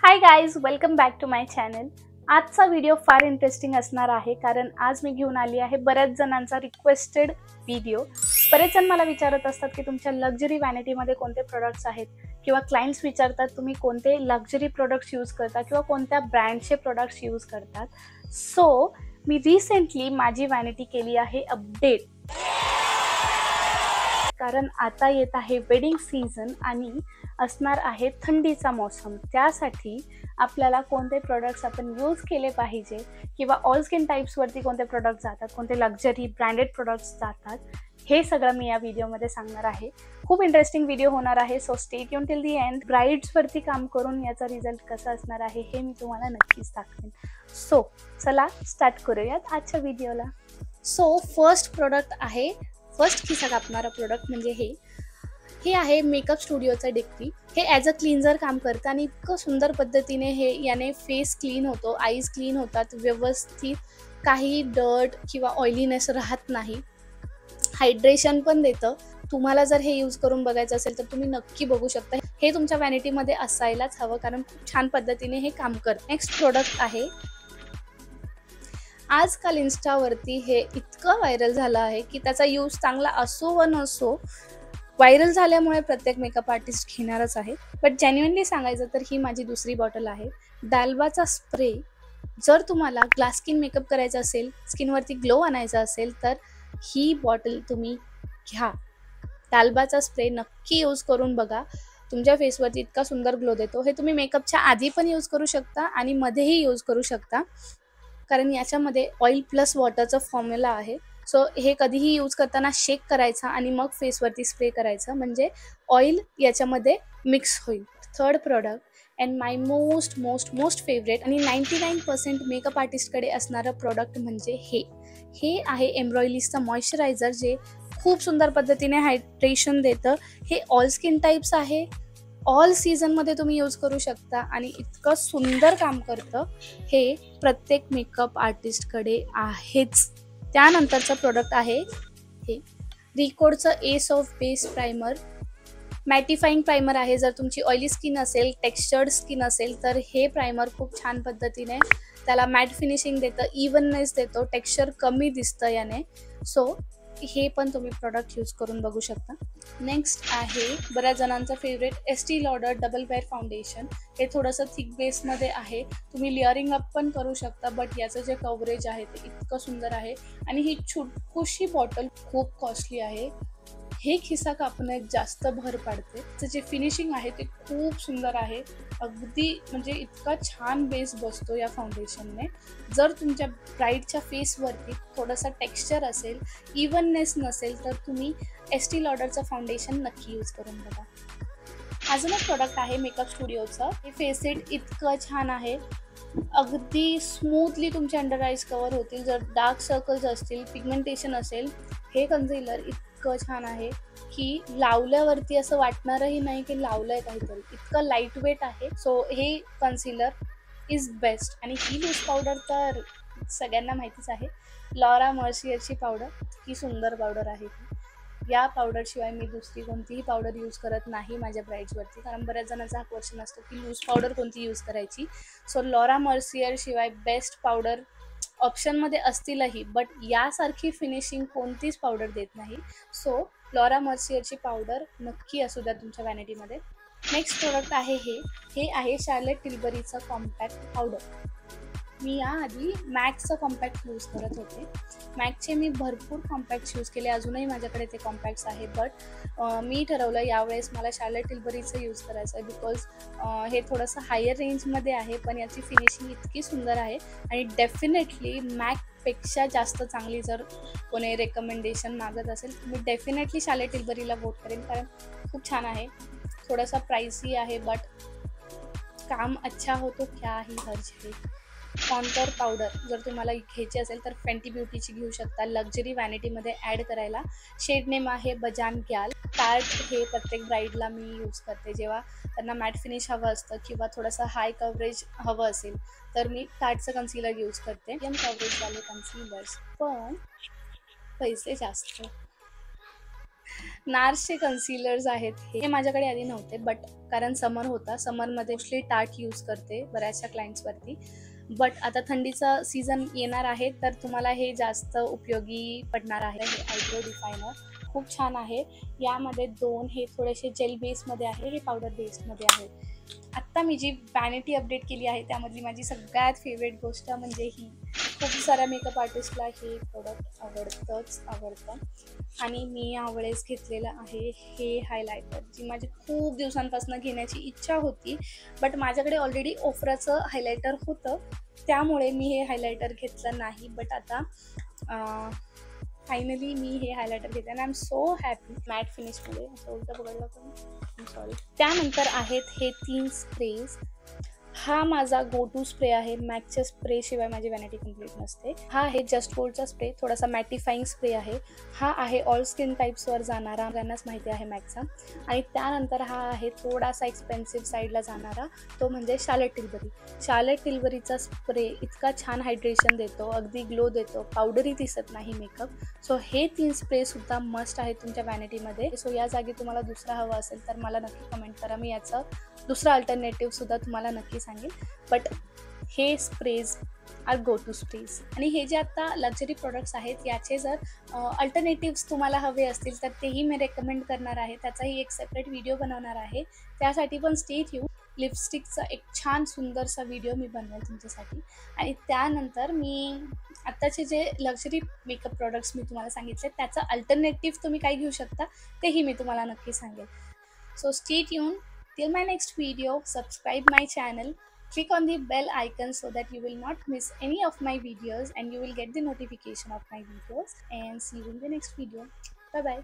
High guys, welcome back to my channel. आजचा video फार interesting असणार आहे कारण आज मी घेऊन आली आहे बऱ्याच जणांचा रिक्वेस्टेड व्हिडिओ. बरेच जण मला विचारत असतात की तुमच्या लक्झरी व्हॅनिटीमध्ये कोणते प्रोडक्ट्स आहेत किंवा क्लायंट्स विचारतात तुम्ही कोणते लक्झरी प्रोडक्ट्स यूज करता किंवा कोणत्या ब्रँडचे प्रोडक्ट्स यूज करतात. सो मी रिसेंटली माझी व्हॅनिटी केली आहे अपडेट, कारण आता येत आहे वेडिंग सीझन आणि असणार आहे थंडीचा मौसम. त्यासाठी आपल्याला कोणते प्रोडक्ट्स आपण यूज केले पाहिजे किंवा ऑल स्किन टाईप्सवरती कोणते प्रोडक्ट्स जातात, कोणते लक्झरी ब्रँडेड प्रोडक्ट्स जातात, हे सगळं मी या व्हिडिओमध्ये सांगणार आहे. खूप इंटरेस्टिंग व्हिडिओ होणार आहे. So stay tune till the end. ब्राईड्सवरती काम करून याचा रिझल्ट कसा असणार आहे हे मी तुम्हाला नक्कीच दाखवेन. सो चला स्टार्ट करूयात आजच्या व्हिडिओला. सो फर्स्ट खिसा कापणारा प्रोडक्ट म्हणजे हे आहे मेकअप स्टुडिओचं डिक्री. हे ॲज अ क्लिन्झर काम करतं आणि इतकं सुंदर पद्धतीने याने फेस क्लीन होतो, आईज क्लीन होतात व्यवस्थित, काही डर्ट किंवा ऑइलीनेस राहत नाही, हायड्रेशन पण देतं. तुम्हाला जर हे यूज करून बघायचं असेल तर तुम्ही नक्की बघू शकता. हे तुमच्या व्हॅनिटीमध्ये असायलाच हवं कारण खूप छान पद्धतीने हे काम करतं. नेक्स्ट प्रोडक्ट आहे, आजकाल इन्स्टावरती हे इतकं व्हायरल झालं आहे की त्याचा यूज चांगला असो व नसो, व्हायरल झाल्यामुळे प्रत्येक मेकअप आर्टिस्ट घेणारच आहे. बट जेन्युइनली सांगायचं तर ही माझी दुसरी बॉटल आहे, डाल्बाचा स्प्रे. जर तुम्हाला ग्लास स्किन मेकअप करायचा असेल, स्किनवरती ग्लो आणायचा असेल तर ही बॉटल तुम्ही घ्या. डाल्बाचा स्प्रे नक्की यूज करून बघा, तुमच्या फेसवरती इतका सुंदर ग्लो देतो. हे तुम्ही मेकअपच्या आधी पण यूज करू शकता आणि मध्येही यूज करू शकता, कारण याच्यामध्ये ऑइल प्लस वॉटरचं फॉर्म्युला आहे. सो हे कधीही यूज करताना शेक करायचा आणि मग फेसवरती स्प्रे करायचं, म्हणजे ऑइल याच्यामध्ये मिक्स होईल. Third product and my most favourite आणि 99% मेकअप आर्टिस्टकडे असणारं प्रोडक्ट म्हणजे हे आहे एम्ब्रॉयलिसचं मॉइश्चरायझर, जे खूप सुंदर पद्धतीने हायड्रेशन देतं. हे ऑल स्किन टाईप्स आहे, ऑल सीझनमध्ये तुम्ही यूज करू शकता आणि इतकं सुंदर काम करतं. हे प्रत्येक मेकअप आर्टिस्टकडे आहेच. त्यानंतरचं प्रोडक्ट आहे हे रिकोडचं ace of base primer. Mattifying primer आहे. जर तुमची ऑइली स्किन असेल, टेक्स्चर्ड स्किन असेल तर हे प्रायमर खूप छान पद्धतीने त्याला मॅट फिनिशिंग देतं, इव्हननेस देतो, टेक्स्चर कमी दिसतं याने. सो हे पण तुम्ही प्रोडक्ट यूज करून बघू शकता. नेक्स्ट आहे बऱ्याच जणांचं favourite Estee Lauder double wear foundation. हे थोडंसं थिक बेसमध्ये आहे, तुम्ही लेअरिंग अप पण करू शकता, बट याचं जे कव्हरेज आहे ते इतकं सुंदर आहे. आणि ही छोटूशी बॉटल खूप कॉस्टली आहे. हे खिसा कापण्यात जास्त भर पाडते. त्याचं जे फिनिशिंग आहे ते खूप सुंदर आहे, अगदी म्हणजे इतका छान बेस बसतो या फाउंडेशनने. जर तुमच्या ब्राईडच्या फेसवरती थोडासा टेक्स्चर असेल, इव्हननेस नसेल तर तुम्ही एस्टी लॉडरचं फाउंडेशन नक्की यूज करून बघा. अजून एक प्रोडक्ट आहे मेकअप स्टुडिओचं. हे फेस सेट इतकं छान आहे, अगदी स्मूथली तुमचे अंडर आईज कवर होतील. जर डार्क सर्कल्स असतील, पिगमेंटेशन असेल, हे कन्सिलर इतकं छान आहे की लावल्यावरती असं वाटणारही नाही की लावलंय काहीतरी, इतकं लाईट वेट आहे. सो हे कन्सिलर इज बेस्ट. आणि ही लूज पावडर तर सगळ्यांना माहितीच आहे, लॉरा मर्सियरची पावडर. इतकी सुंदर पावडर आहे ती. या पावडरशिवाय मी दुसरी कोणतीही पावडर यूज करत नाही माझ्या ब्राईड्सवरती, कारण बऱ्याच जणांचा हा क्वेश्चन असतो की लूज पावडर कोणती यूज करायची. सो लॉरा मर्सियर शिवाय बेस्ट पावडर ऑप्शनमध्ये असतीलही, बट यासारखी फिनिशिंग कोणतीच पावडर देत नाही. सो लॉरा मर्सियरची पावडर नक्की असू द्या तुमच्या व्हॅनिटीमध्ये. नेक्स्ट प्रोडक्ट आहे हे आहे शार्लेट टिल्बरीचं कॉम्पॅक्ट पावडर. मी याआधी मॅक्सचं कॉम्पॅक्ट यूज करत होते. मॅक्सचे मी भरपूर कॉम्पॅक्ट्स यूज केले, अजूनही माझ्याकडे ते कॉम्पॅक्ट्स आहे. बट मी ठरवलं यावेळेस मला शार्लेट टिल्बरीचं यूज करायचं आहे, बिकॉज हे थोडंसं हायर रेंजमध्ये आहे, पण याची फिनिशिंग इतकी सुंदर आहे आणि डेफिनेटली मॅकपेक्षा जास्त चांगली. जर कोणी रेकमेंडेशन मागत असेल मी डेफिनेटली शार्लेट टिल्बरीला वोट करेन, कारण खूप छान आहे. थोडासा प्राइसी आहे बट काम अच्छा हो तो क्या ही हर्ज है. कॉन्टोर पावडर जर तुम्हाला घ्यायची असेल तर फेंटी ब्युटीची घेऊ शकता, लक्झरी व्हॅनिटीमध्ये ॲड करायला. शेड नेम आहे बजान ग्याल. टार्ट हे प्रत्येक ब्राईडला मी यूज करते, जेव्हा त्यांना मॅट फिनिश हवं असतं किंवा थोडंसं हाय कव्हरेज हवं असेल तर मी टार्टचं कन्सिलर यूज करते. एम कव्हरेजवाले कन्सिलर्स पण पैसे जास्त. नार्सचे कन्सिलर्स आहेत. हे माझ्याकडे आधी नव्हते, बट कारण समर होता. समरमध्ये मोस्टली टार्ट यूज करते बऱ्याचशा क्लायंट्सवरती. बट आता थंडीचा सीझन येणार आहे, तर तुम्हाला हे जास्त उपयोगी पडणार आहे. हे आयब्रो डिफायनर खूप छान आहे. यामध्ये 2 हे थोडेसे जेल बेसमध्ये आहे, हे पावडर बेसमध्ये आहे. आत्ता मी जी वॅनिटी अपडेट केली आहे, त्यामधली माझी सगळ्यात फेवरेट गोष्ट म्हणजे ही. खूप साऱ्या मेकअप आर्टिस्टला हे प्रोडक्ट आवडतं आणि मी यावेळेस घेतलेलं आहे हे हायलायटर, जी माझी खूप दिवसांपासून घेण्याची इच्छा होती. बट माझ्याकडे ऑलरेडी ओफराचं हायलायटर होतं, त्यामुळे मी हे हायलायटर घेतलं नाही. बट आता फायनली मी हे हायलायटर घेतलं आणि I am so happy. Matte फिनिशमध्ये असं उलटं पकडलं पण सॉरी. त्यानंतर आहेत हे 3 स्प्रेज. हा माझा गो टू स्प्रे आहे. मॅकच्या स्प्रेशिवाय माझी वॅनिटी कंप्लीट नसते. हा आहे जस्ट गोल्डचा स्प्रे, थोडासा मॅटिफाईंग स्प्रे आहे. हा आहे ऑल स्किन टाईप्सवर जाणारा, त्यांनाच माहिती आहे मॅकचा. आणि त्यानंतर हा आहे थोडासा एक्सपेन्सिव्ह साईडला जाणारा, तो म्हणजे शार्लेट टिल्बरी. शार्लेट टिल्बरीचा स्प्रे इतका छान हायड्रेशन देतो, अगदी ग्लो देतो, पावडरही दिसत नाही मेकअप. सो हे 3 स्प्रेसुद्धा मस्ट आहेत तुमच्या वॅनिटीमध्ये. सो या जागी तुम्हाला दुसरा हवा असेल तर मला नक्की कमेंट करा, मी याचं दुसरा अल्टरनेटिव्हसुद्धा तुम्हाला नक्की सांगेन. बट हे sprays are go to sprays. आणि हे जे आता लक्झरी प्रोडक्ट्स आहेत, याचे जर अल्टरनेटिव्स तुम्हाला हवे असतील तर तेही मी रेकमेंड करणार आहे. त्याचाही एक सेपरेट व्हिडिओ बनवणार आहे, त्यासाठी पण स्टे ट्यून. लिपस्टिकचा एक छान सुंदरसा व्हिडिओ मी बनवेल तुमच्यासाठी. आणि त्यानंतर मी आत्ताचे जे लक्झरी मेकअप प्रोडक्ट्स मी तुम्हाला सांगितले, त्याचा अल्टरनेटिव्ह तुम्ही काय घेऊ शकता तेही मी तुम्हाला नक्की सांगेल. So stay tune. Till my next video, subscribe my channel, click on the bell icon so that you will not miss any of my videos and you will get the notification of my videos, and see you in the next video. Bye bye.